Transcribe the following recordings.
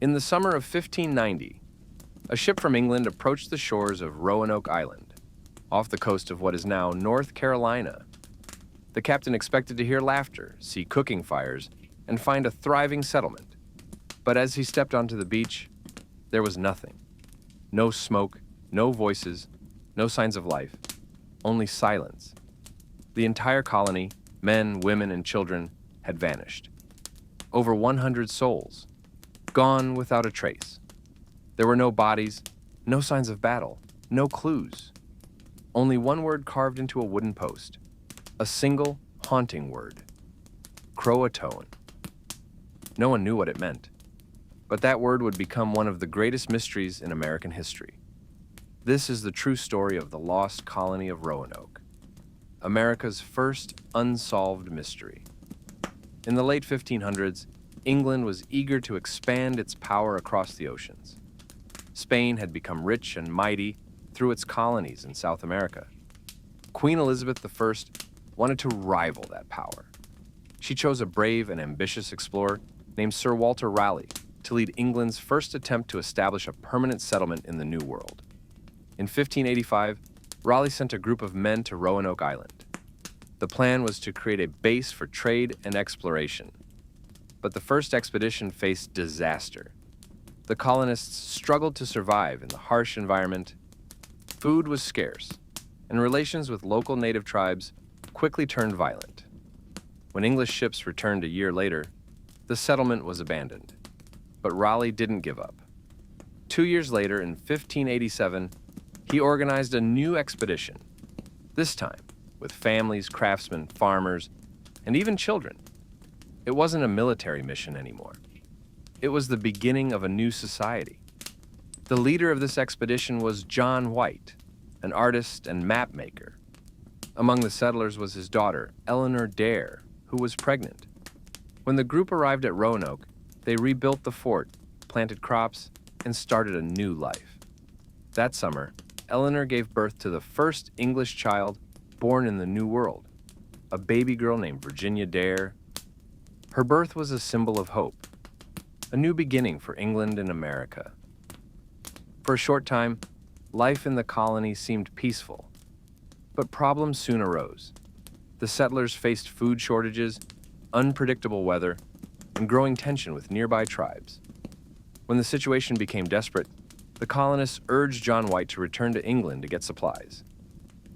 In the summer of 1590, a ship from England approached the shores of Roanoke Island, off the coast of what is now North Carolina. The captain expected to hear laughter, see cooking fires, and find a thriving settlement. But as he stepped onto the beach, there was nothing. No smoke, no voices, no signs of life, only silence. The entire colony, men, women, and children, had vanished. Over 100 souls, gone without a trace. There were no bodies, no signs of battle, no clues. Only one word carved into a wooden post. A single, haunting word. Croatoan. No one knew what it meant, but that word would become one of the greatest mysteries in American history. This is the true story of the lost colony of Roanoke, America's first unsolved mystery. In the late 1500s, England was eager to expand its power across the oceans. Spain had become rich and mighty through its colonies in South America. Queen Elizabeth I wanted to rival that power. She chose a brave and ambitious explorer named Sir Walter Raleigh to lead England's first attempt to establish a permanent settlement in the New World. In 1585, Raleigh sent a group of men to Roanoke Island. The plan was to create a base for trade and exploration. But the first expedition faced disaster. The colonists struggled to survive in the harsh environment. Food was scarce, and relations with local native tribes quickly turned violent. When English ships returned a year later, the settlement was abandoned. But Raleigh didn't give up. 2 years later, in 1587, he organized a new expedition, this time with families, craftsmen, farmers, and even children. It wasn't a military mission anymore. It was the beginning of a new society. The leader of this expedition was John White, an artist and map maker. Among the settlers was his daughter, Eleanor Dare, who was pregnant. When the group arrived at Roanoke, they rebuilt the fort, planted crops, and started a new life. That summer, Eleanor gave birth to the first English child born in the New World, a baby girl named Virginia Dare. Her birth was a symbol of hope, a new beginning for England and America. For a short time, life in the colony seemed peaceful, but problems soon arose. The settlers faced food shortages, unpredictable weather, and growing tension with nearby tribes. When the situation became desperate, the colonists urged John White to return to England to get supplies.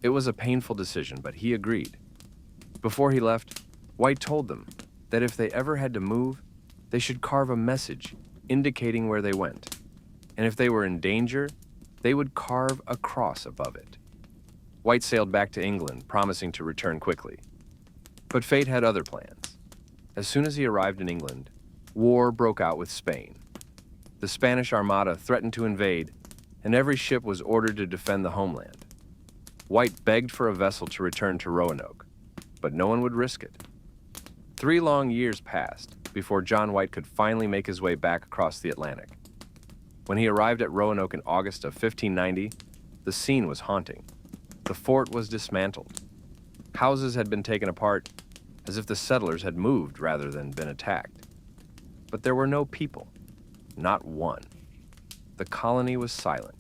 It was a painful decision, but he agreed. Before he left, White told them that if they ever had to move, they should carve a message indicating where they went, and if they were in danger, they would carve a cross above it. White sailed back to England, promising to return quickly. But fate had other plans. As soon as he arrived in England, war broke out with Spain. The Spanish Armada threatened to invade, and every ship was ordered to defend the homeland. White begged for a vessel to return to Roanoke, but no one would risk it. 3 long years passed before John White could finally make his way back across the Atlantic. When he arrived at Roanoke in August of 1590, the scene was haunting. The fort was dismantled. Houses had been taken apart, as if the settlers had moved rather than been attacked. But there were no people, not one. The colony was silent.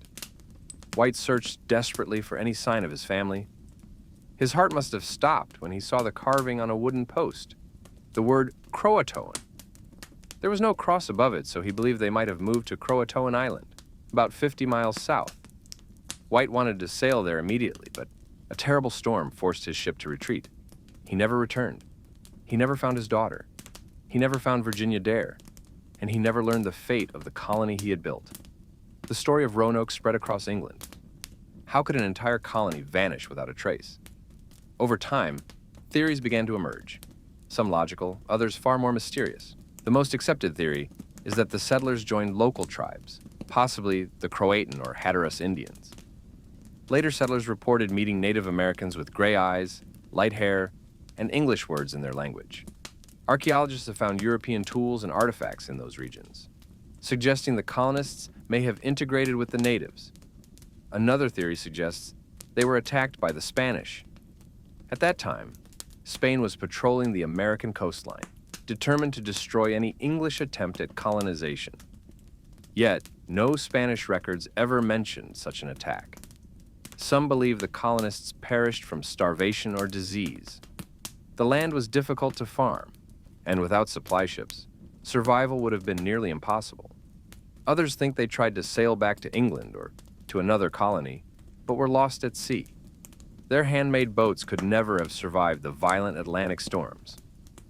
White searched desperately for any sign of his family. His heart must have stopped when he saw the carving on a wooden post, the word Croatoan. There was no cross above it, so he believed they might have moved to Croatoan Island, about 50 miles south. White wanted to sail there immediately, but a terrible storm forced his ship to retreat. He never returned. He never found his daughter. He never found Virginia Dare, and he never learned the fate of the colony he had built. The story of Roanoke spread across England. How could an entire colony vanish without a trace? Over time, theories began to emerge, some logical, others far more mysterious. The most accepted theory is that the settlers joined local tribes, possibly the Croatan or Hatteras Indians. Later settlers reported meeting Native Americans with gray eyes, light hair, and English words in their language. Archaeologists have found European tools and artifacts in those regions, suggesting the colonists may have integrated with the natives. Another theory suggests they were attacked by the Spanish. At that time, Spain was patrolling the American coastline, determined to destroy any English attempt at colonization. Yet, no Spanish records ever mentioned such an attack. Some believe the colonists perished from starvation or disease. The land was difficult to farm, and without supply ships, survival would have been nearly impossible. Others think they tried to sail back to England or to another colony, but were lost at sea. Their handmade boats could never have survived the violent Atlantic storms.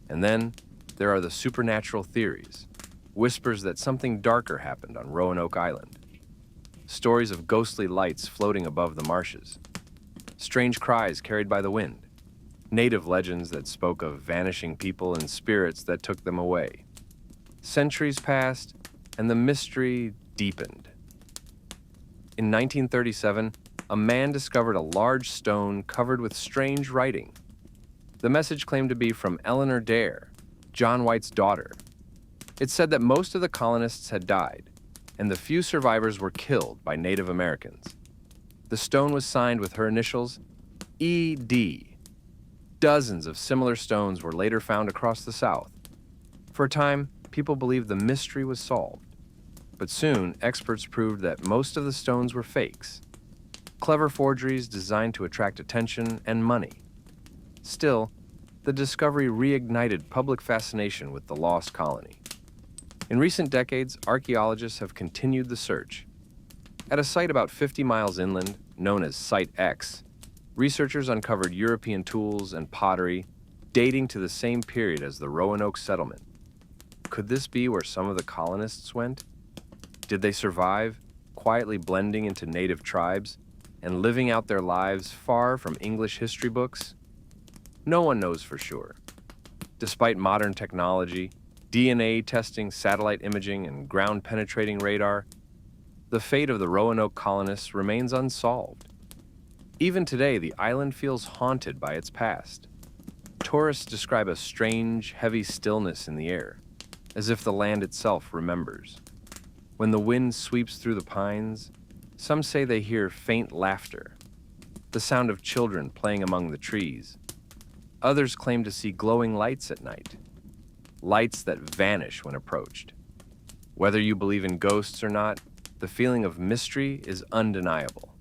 And then, there are the supernatural theories, whispers that something darker happened on Roanoke Island, stories of ghostly lights floating above the marshes, strange cries carried by the wind, native legends that spoke of vanishing people and spirits that took them away. Centuries passed, and the mystery deepened. In 1937, a man discovered a large stone covered with strange writing. The message claimed to be from Eleanor Dare, John White's daughter. It said that most of the colonists had died, and the few survivors were killed by Native Americans. The stone was signed with her initials, E.D. Dozens of similar stones were later found across the South. For a time, people believed the mystery was solved. But soon, experts proved that most of the stones were fakes, clever forgeries designed to attract attention and money. Still, the discovery reignited public fascination with the lost colony. In recent decades, archaeologists have continued the search. At a site about 50 miles inland, known as Site X, researchers uncovered European tools and pottery dating to the same period as the Roanoke settlement. Could this be where some of the colonists went? Did they survive, quietly blending into native tribes and living out their lives far from English history books? No one knows for sure. Despite modern technology, DNA testing, satellite imaging, and ground-penetrating radar, the fate of the Roanoke colonists remains unsolved. Even today, the island feels haunted by its past. Tourists describe a strange, heavy stillness in the air, as if the land itself remembers. When the wind sweeps through the pines, some say they hear faint laughter, the sound of children playing among the trees. Others claim to see glowing lights at night, lights that vanish when approached. Whether you believe in ghosts or not, the feeling of mystery is undeniable.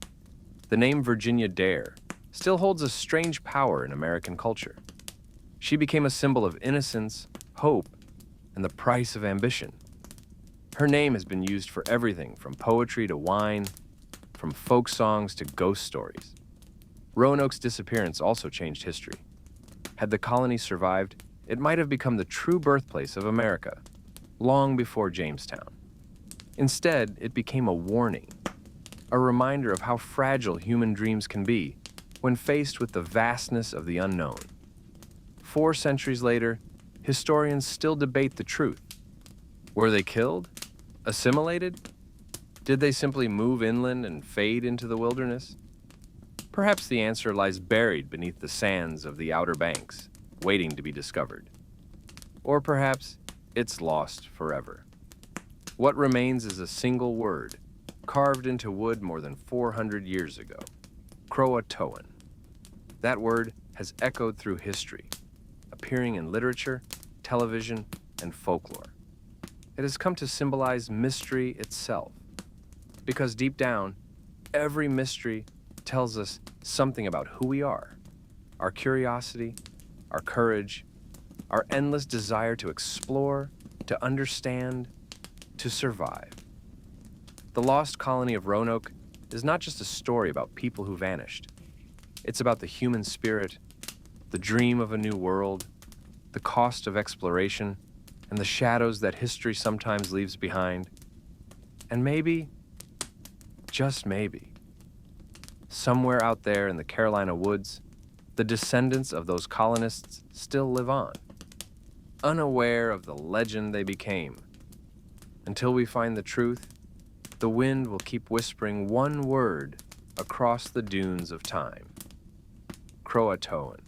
The name Virginia Dare still holds a strange power in American culture. She became a symbol of innocence, hope, and the price of ambition. Her name has been used for everything from poetry to wine, from folk songs to ghost stories. Roanoke's disappearance also changed history. Had the colony survived, it might have become the true birthplace of America, long before Jamestown. Instead, it became a warning, a reminder of how fragile human dreams can be when faced with the vastness of the unknown. 4 centuries later, historians still debate the truth. Were they killed? Assimilated? Did they simply move inland and fade into the wilderness? Perhaps the answer lies buried beneath the sands of the Outer Banks, waiting to be discovered. Or perhaps it's lost forever. What remains is a single word, carved into wood more than 400 years ago, Croatoan. That word has echoed through history, appearing in literature, television, and folklore. It has come to symbolize mystery itself, because deep down, every mystery tells us something about who we are, our curiosity, our courage, our endless desire to explore, to understand, to survive. The lost colony of Roanoke is not just a story about people who vanished. It's about the human spirit, the dream of a new world, the cost of exploration, and the shadows that history sometimes leaves behind. And maybe, just maybe, somewhere out there in the Carolina woods, the descendants of those colonists still live on, unaware of the legend they became. Until we find the truth, the wind will keep whispering one word across the dunes of time: Croatoan.